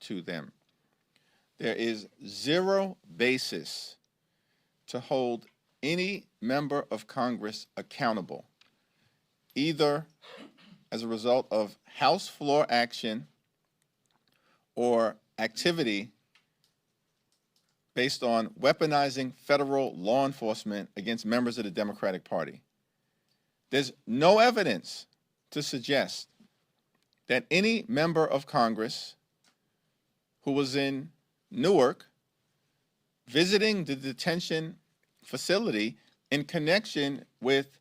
to them. There is zero basis to hold any member of Congress accountable, either as a result of House floor action or activity based on weaponizing federal law enforcement against members of the Democratic Party. There's no evidence to suggest that any member of Congress who was in Newark visiting the detention facility in connection with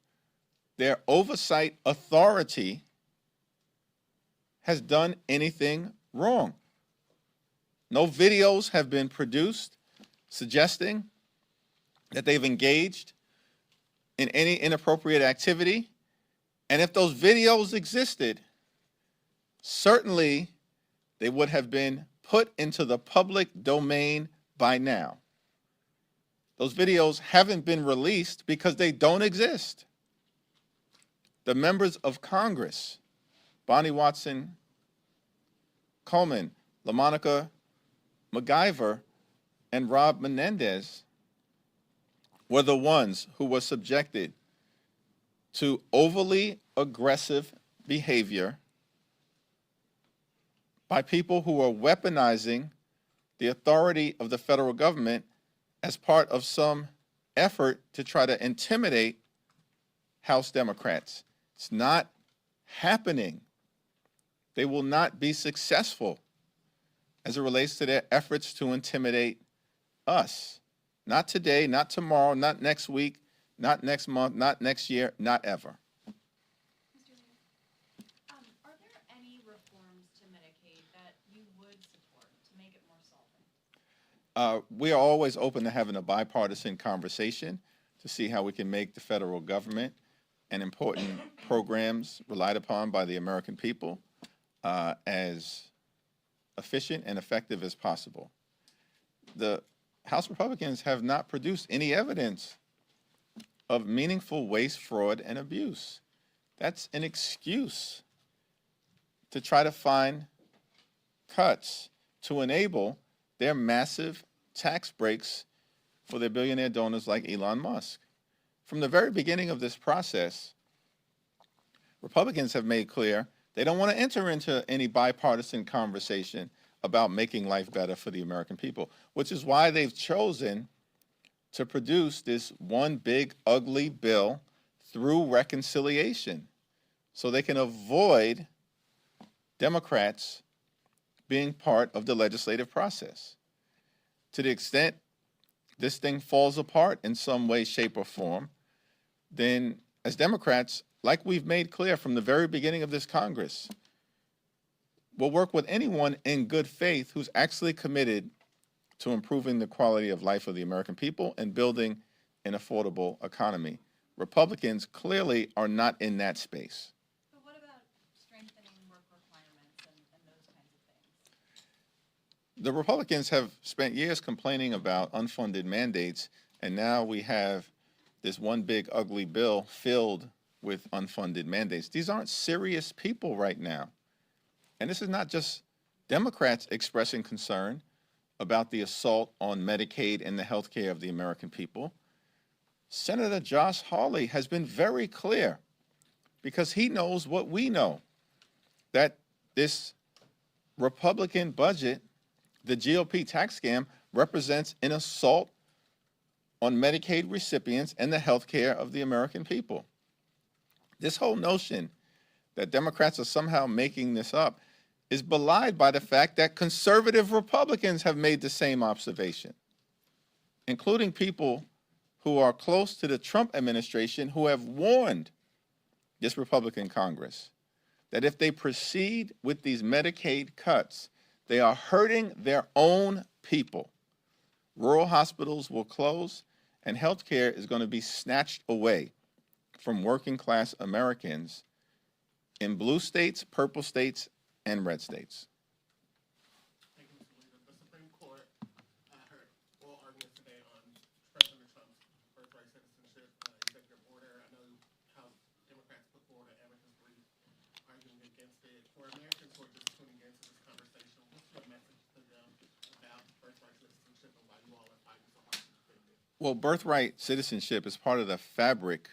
their oversight authority has done anything wrong. No videos have been produced suggesting that they've engaged in any inappropriate activity. And if those videos existed, certainly they would have been put into the public domain by now. Those videos haven't been released because they don't exist. The members of Congress, Bonnie Watson Coleman, LaMonica MacGyver, and Rob Menendez, were the ones who were subjected to overly aggressive behavior by people who are weaponizing the authority of the federal government as part of some effort to try to intimidate House Democrats. It's not happening. They will not be successful as it relates to their efforts to intimidate us. Not today, not tomorrow, not next week, not next month, not next year, not ever. Mr. Leader, are there any reforms to Medicaid that you would support to make it more solvent? We are always open to having a bipartisan conversation to see how we can make the federal government and important programs relied upon by the American people as efficient and effective as possible. The House Republicans have not produced any evidence of meaningful waste, fraud, and abuse. That's an excuse to try to find cuts to enable their massive tax breaks for their billionaire donors like Elon Musk. From the very beginning of this process, Republicans have made clear they don't want to enter into any bipartisan conversation about making life better for the American people, which is why they've chosen to produce this one big ugly bill through reconciliation so they can avoid Democrats being part of the legislative process. To the extent this thing falls apart in some way, shape, or form, then as Democrats, like we've made clear from the very beginning of this Congress, we'll work with anyone in good faith who's actually committed to improving the quality of life of the American people and building an affordable economy. Republicans clearly are not in that space. But what about strengthening work requirements and those kinds of things? The Republicans have spent years complaining about unfunded mandates, and now we have this one big ugly bill filled with unfunded mandates. These aren't serious people right now. And this is not just Democrats expressing concern about the assault on Medicaid and the health care of the American people. Senator Josh Hawley has been very clear because he knows what we know, that this Republican budget, the GOP tax scam, represents an assault on Medicaid recipients and the health care of the American people. This whole notion that Democrats are somehow making this up is belied by the fact that conservative Republicans have made the same observation, including people who are close to the Trump administration who have warned this Republican Congress that if they proceed with these Medicaid cuts, they are hurting their own people. Rural hospitals will close, and health care is going to be snatched away from working class Americans in blue states, purple states, and red states. Thank you, Mr. Leader. The Supreme Court heard oral arguments today on President Trump's birthright citizenship executive order. I know how Democrats put forward an amicus brief arguing against it. For Americans who are just tuning into this conversation, what's your message to Well, birthright citizenship is part of the fabric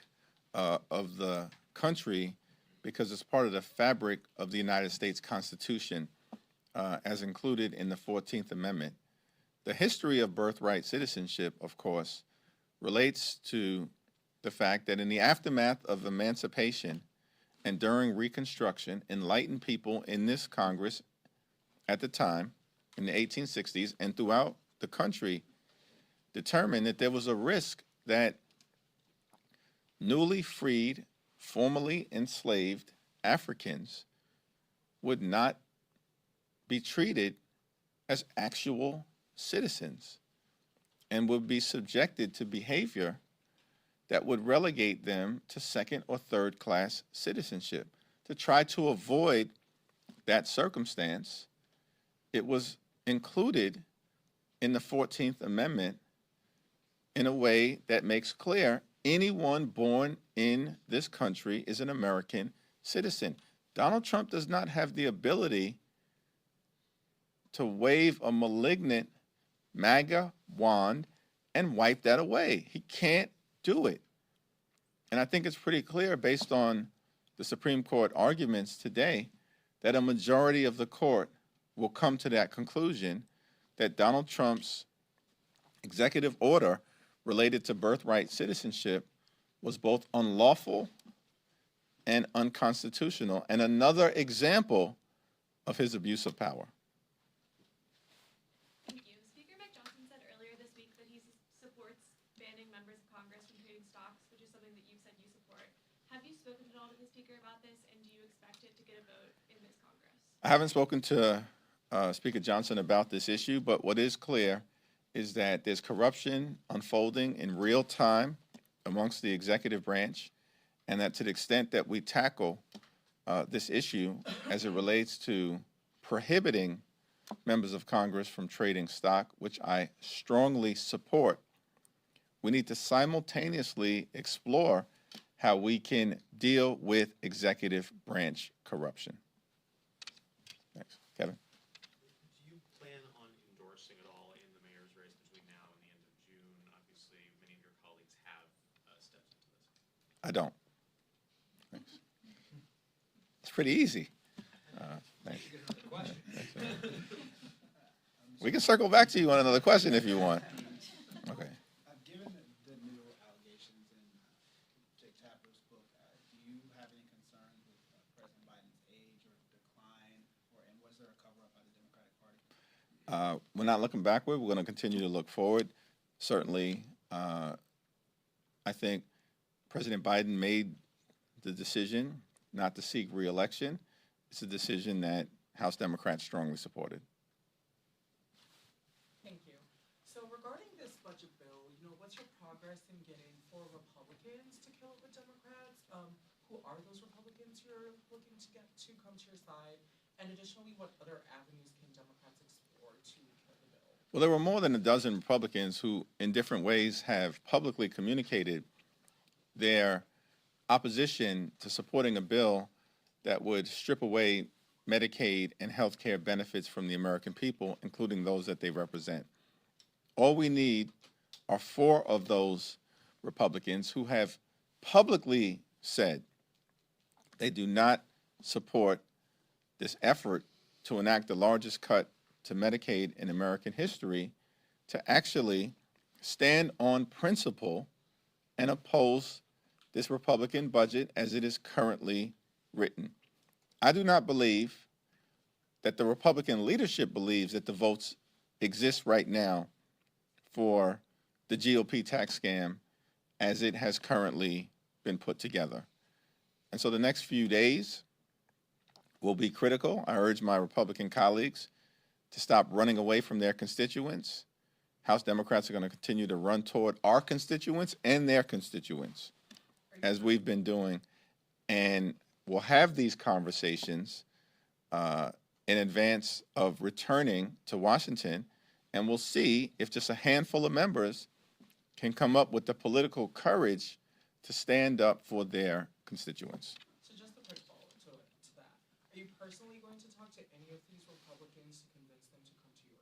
of the country because it's part of the fabric of the United States Constitution as included in the 14th Amendment. The history of birthright citizenship, of course, relates to the fact that in the aftermath of emancipation and during Reconstruction, enlightened people in this Congress at the time, in the 1860s, and throughout the country, determined that there was a risk that newly freed, formerly enslaved Africans would not be treated as actual citizens and would be subjected to behavior that would relegate them to second or third class citizenship. To try to avoid that circumstance, it was included in the 14th Amendment in a way that makes clear anyone born in this country is an American citizen. Donald Trump does not have the ability to wave a malignant MAGA wand and wipe that away. He can't do it. And I think it's pretty clear based on the Supreme Court arguments today that a majority of the court will come to that conclusion that Donald Trump's executive order related to birthright citizenship was both unlawful and unconstitutional, and another example of his abuse of power. Thank you. Speaker Mike Johnson said earlier this week that he supports banning members of Congress from trading stocks, which is something that you've said you support. Have you spoken at all to the Speaker about this, and do you expect it to get a vote in this Congress? I haven't spoken to Speaker Johnson about this issue, but what is clear is that there's corruption unfolding in real time amongst the executive branch, and that to the extent that we tackle this issue as it relates to prohibiting members of Congress from trading stock, which I strongly support, we need to simultaneously explore how we can deal with executive branch corruption. Thanks. Kevin? Do you plan on endorsing at all in the mayor's race between now and the end of June? Obviously, many of your colleagues have stepped into this. I don't. Thanks. It's pretty easy. Thanks. We can circle back to you on another question if you want. Okay. Given the new allegations in Jake Tapper's book, do you have any concerns with President Biden's age or decline, and was there a cover-up by the Democratic Party? We're not looking backward. We're going to continue to look forward. Certainly, I think President Biden made the decision not to seek re-election. It's a decision that House Democrats strongly supported. Thank you. So regarding this budget bill, what's your progress in getting 4 Republicans to kill it with Democrats? Who are those Republicans you're looking to get to come to your side? And additionally, what other avenues can Democrats explore to kill the bill? Well, there were more than a dozen Republicans who, in different ways, have publicly communicated their opposition to supporting a bill that would strip away Medicaid and health care benefits from the American people, including those that they represent. All we need are 4 of those Republicans who have publicly said they do not support this effort to enact the largest cut to Medicaid in American history, to actually stand on principle and oppose this Republican budget as it is currently written. I do not believe that the Republican leadership believes that the votes exist right now for the GOP tax scam as it has currently been put together. And so the next few days will be critical. I urge my Republican colleagues to stop running away from their constituents. House Democrats are going to continue to run toward our constituents and their constituents, as we've been doing. And we'll have these conversations in advance of returning to Washington, and we'll see if just a handful of members can come up with the political courage to stand up for their constituents.